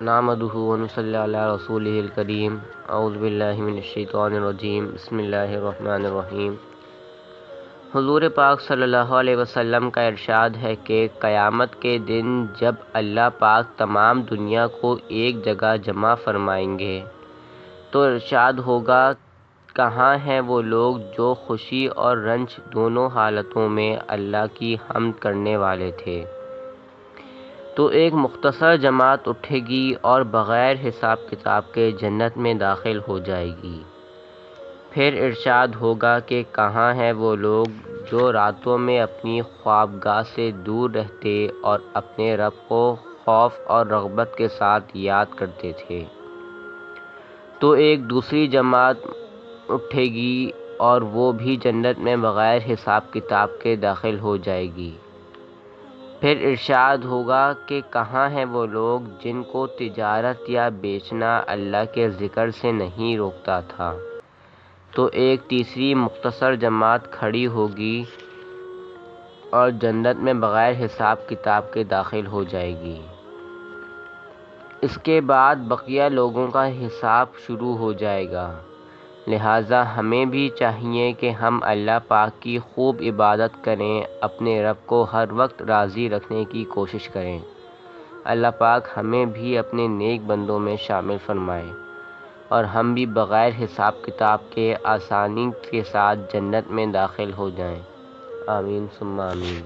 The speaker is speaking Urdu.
نحمدہ ونصلی علی رسولہ الکریم اعوذ باللہ من الشیطان الرجیم بسم اللہ الرحمن الرحیم۔ حضور پاک صلی اللہ علیہ وسلم کا ارشاد ہے کہ قیامت کے دن جب اللہ پاک تمام دنیا کو ایک جگہ جمع فرمائیں گے تو ارشاد ہوگا، کہاں ہیں وہ لوگ جو خوشی اور رنج دونوں حالتوں میں اللہ کی حمد کرنے والے تھے؟ تو ایک مختصر جماعت اٹھے گی اور بغیر حساب کتاب کے جنت میں داخل ہو جائے گی۔ پھر ارشاد ہوگا کہ کہاں ہیں وہ لوگ جو راتوں میں اپنی خوابگاہ سے دور رہتے اور اپنے رب کو خوف اور رغبت کے ساتھ یاد کرتے تھے؟ تو ایک دوسری جماعت اٹھے گی اور وہ بھی جنت میں بغیر حساب کتاب کے داخل ہو جائے گی۔ پھر ارشاد ہوگا کہ کہاں ہیں وہ لوگ جن کو تجارت یا بیچنا اللہ کے ذکر سے نہیں روکتا تھا؟ تو ایک تیسری مختصر جماعت کھڑی ہوگی اور جنت میں بغیر حساب کتاب کے داخل ہو جائے گی۔ اس کے بعد بقیہ لوگوں کا حساب شروع ہو جائے گا۔ لہٰذا ہمیں بھی چاہیے کہ ہم اللہ پاک کی خوب عبادت کریں، اپنے رب کو ہر وقت راضی رکھنے کی کوشش کریں۔ اللہ پاک ہمیں بھی اپنے نیک بندوں میں شامل فرمائے اور ہم بھی بغیر حساب کتاب کے آسانی کے ساتھ جنت میں داخل ہو جائیں۔ آمین ثم آمین۔